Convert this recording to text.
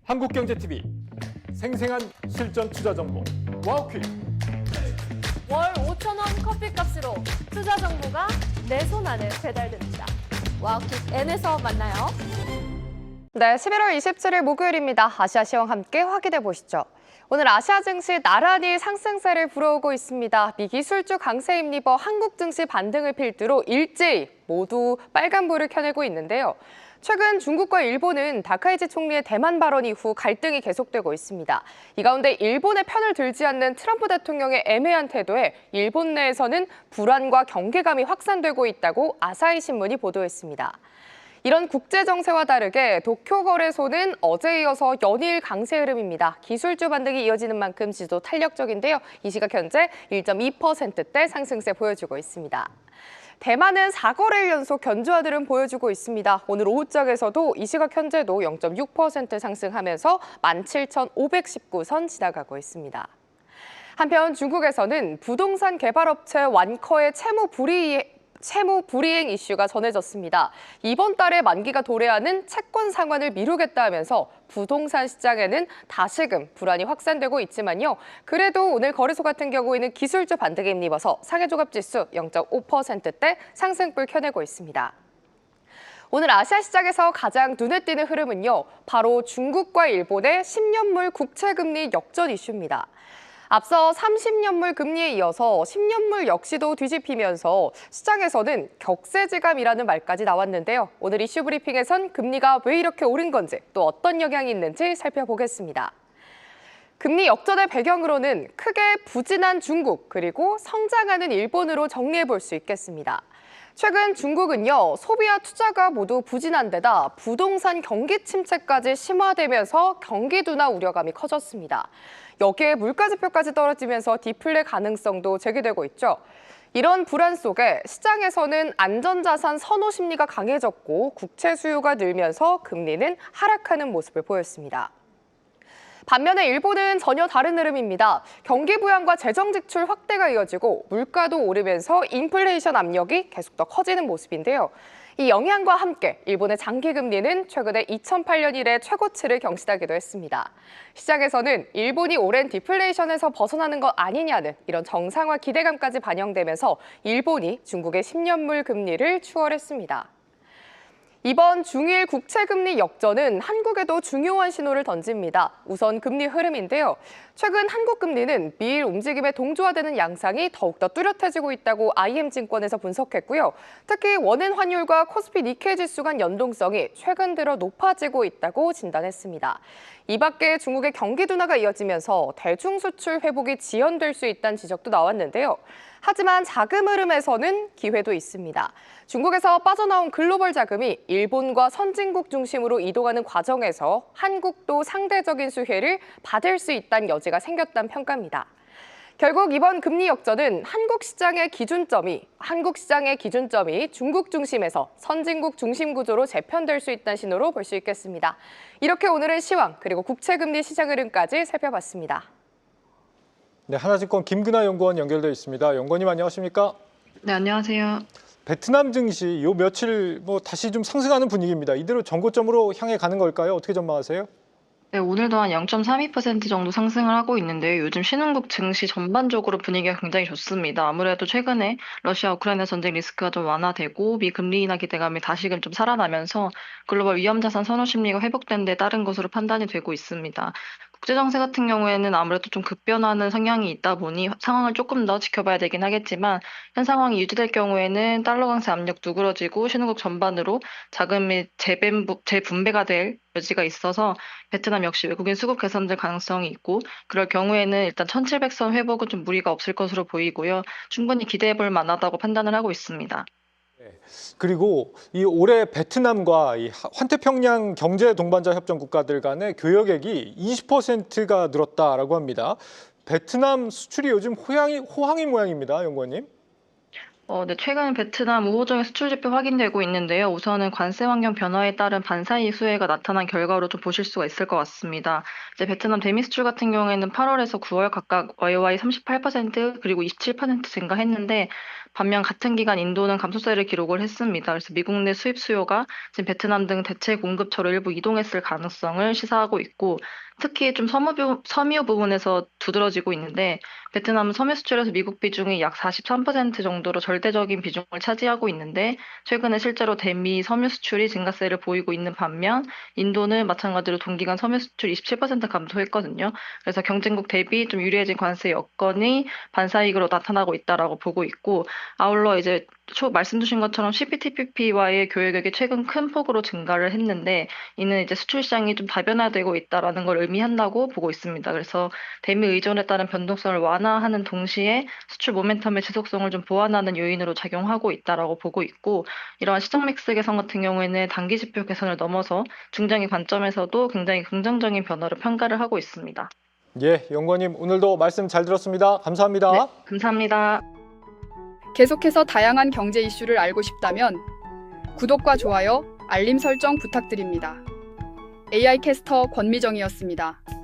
한국경제TV 생생한 실전 투자 정보 와우퀴즈. 월 5,000원 커피값으로 투자 정보가 내 손 안에 배달됩니다. 와우킥 N에서 만나요. 네, 11월 27일 목요일입니다. 아시아 시황 함께 확인해 보시죠. 오늘 아시아 증시 나란히 상승세를 불어오고 있습니다. 미 기술주 강세 힘입어 한국 증시 반등을 필두로 일제히 모두 빨간불을 켜내고 있는데요. 최근 중국과 일본은 다카이치 총리의 대만 발언 이후 갈등이 계속되고 있습니다. 이 가운데 일본의 편을 들지 않는 트럼프 대통령의 애매한 태도에 일본 내에서는 불안과 경계감이 확산되고 있다고 아사히 신문이 보도했습니다. 이런 국제 정세와 다르게 도쿄 거래소는 어제 이어서 연일 강세 흐름입니다. 기술주 반등이 이어지는 만큼 지도 탄력적인데요. 이 시각 현재 1.2%대 상승세 보여주고 있습니다. 대만은 4거래일 연속 견조한 흐름 보여주고 있습니다. 오늘 오후장에서도 이 시각 현재도 0.6% 상승하면서 17,519선 지나가고 있습니다. 한편 중국에서는 부동산 개발업체 완커의 채무 불이행 이슈가 전해졌습니다. 이번 달에 만기가 도래하는 채권 상환을 미루겠다 하면서 부동산 시장에는 다시금 불안이 확산되고 있지만요. 그래도 오늘 거래소 같은 경우에는 기술주 반등에 힘입어서 상해종합지수 0.5%대 상승불 켜내고 있습니다. 오늘 아시아 시장에서 가장 눈에 띄는 흐름은요. 바로 중국과 일본의 10년물 국채금리 역전 이슈입니다. 앞서 30년물 금리에 이어서 10년물 역시도 뒤집히면서 시장에서는 격세지감이라는 말까지 나왔는데요. 오늘 이슈 브리핑에선 금리가 왜 이렇게 오른 건지 또 어떤 영향이 있는지 살펴보겠습니다. 금리 역전의 배경으로는 크게 부진한 중국 그리고 성장하는 일본으로 정리해 볼 수 있겠습니다. 최근 중국은요, 소비와 투자가 모두 부진한 데다 부동산 경기 침체까지 심화되면서 경기 둔화 우려감이 커졌습니다. 여기에 물가지표까지 떨어지면서 디플레 가능성도 제기되고 있죠. 이런 불안 속에 시장에서는 안전자산 선호 심리가 강해졌고 국채 수요가 늘면서 금리는 하락하는 모습을 보였습니다. 반면에 일본은 전혀 다른 흐름입니다. 경기 부양과 재정 지출 확대가 이어지고 물가도 오르면서 인플레이션 압력이 계속 더 커지는 모습인데요. 이 영향과 함께 일본의 장기 금리는 최근에 2008년 이래 최고치를 경신하기도 했습니다. 시장에서는 일본이 오랜 디플레이션에서 벗어나는 것 아니냐는 이런 정상화 기대감까지 반영되면서 일본이 중국의 10년물 금리를 추월했습니다. 이번 중일 국채금리 역전은 한국에도 중요한 신호를 던집니다. 우선 금리 흐름인데요. 최근 한국 금리는 미일 움직임에 동조화되는 양상이 더욱더 뚜렷해지고 있다고 IM증권에서 분석했고요. 특히 원엔 환율과 코스피 니케이 지수 간 연동성이 최근 들어 높아지고 있다고 진단했습니다. 이 밖에 중국의 경기 둔화가 이어지면서 대중 수출 회복이 지연될 수 있다는 지적도 나왔는데요. 하지만 자금 흐름에서는 기회도 있습니다. 중국에서 빠져나온 글로벌 자금이 일본과 선진국 중심으로 이동하는 과정에서 한국도 상대적인 수혜를 받을 수 있다는 여지가 생겼다는 평가입니다. 결국 이번 금리 역전은 한국 시장의 기준점이 중국 중심에서 선진국 중심 구조로 재편될 수 있다는 신호로 볼 수 있겠습니다. 이렇게 오늘은 시황 그리고 국채금리 시장 흐름까지 살펴봤습니다. 네, 하나증권 김근하 연구원 연결돼 있습니다. 연구원님 안녕하십니까? 네, 안녕하세요. 베트남 증시 요 며칠 다시 좀 상승하는 분위기입니다. 이대로 정고점으로 향해 가는 걸까요? 어떻게 전망하세요? 네, 오늘도 한 0.32% 정도 상승을 하고 있는데요. 요즘 신흥국 증시 전반적으로 분위기가 굉장히 좋습니다. 아무래도 최근에 러시아 우크라이나 전쟁 리스크가 좀 완화되고 미 금리 인하 기대감이 다시금 좀 살아나면서 글로벌 위험자산 선호 심리가 회복된 데 따른 것으로 판단이 되고 있습니다. 국제정세 같은 경우에는 아무래도 좀 급변하는 성향이 있다 보니 상황을 조금 더 지켜봐야 되긴 하겠지만 현 상황이 유지될 경우에는 달러 강세 압력 누그러지고 신흥국 전반으로 자금이 재분배가 될 여지가 있어서 베트남 역시 외국인 수급 개선될 가능성이 있고 그럴 경우에는 일단 1700선 회복은 좀 무리가 없을 것으로 보이고요. 충분히 기대해 볼 만하다고 판단을 하고 있습니다. 그리고 이 올해 베트남과 이 환태평양 경제 동반자 협정 국가들 간의 교역액이 20%가 늘었다라고 합니다. 베트남 수출이 요즘 호황인 모양입니다, 연구원님. 네, 최근 베트남 우호적인 수출 지표 확인되고 있는데요. 우선은 관세 환경 변화에 따른 반사이익 수혜가 나타난 결과로 좀 보실 수가 있을 것 같습니다. 이제 베트남 대미 수출 같은 경우에는 8월에서 9월 각각 YOY 38% 그리고 27% 증가했는데 반면 같은 기간 인도는 감소세를 기록을 했습니다. 그래서 미국 내 수입 수요가 지금 베트남 등 대체 공급처로 일부 이동했을 가능성을 시사하고 있고, 특히 좀 섬유 부분에서 두드러지고 있는데, 베트남은 섬유 수출에서 미국 비중이 약 43% 정도로 절대적인 비중을 차지하고 있는데, 최근에 실제로 대미 섬유 수출이 증가세를 보이고 있는 반면 인도는 마찬가지로 동기간 섬유 수출 27% 감소했거든요. 그래서 경쟁국 대비 좀 유리해진 관세 여건이 반사이익으로 나타나고 있다라고 보고 있고, 아울러 이제 말씀 주신 것처럼 CPTPP와의 교역액이 최근 큰 폭으로 증가를 했는데, 이는 이제 수출 시장이 좀 다변화되고 있다라는 걸 의미한다고 보고 있습니다. 그래서 대미 의존에 따른 변동성을 완화하는 동시에 수출 모멘텀의 지속성을 좀 보완하는 요인으로 작용하고 있다라고 보고 있고, 이러한 시장 믹스 개선 같은 경우에는 단기 지표 개선을 넘어서 중장기 관점에서도 굉장히 긍정적인 변화로 평가를 하고 있습니다. 예, 연구원님 오늘도 말씀 잘 들었습니다. 감사합니다. 네, 감사합니다. 계속해서 다양한 경제 이슈를 알고 싶다면 구독과 좋아요, 알림 설정 부탁드립니다. AI 캐스터 권미정이었습니다.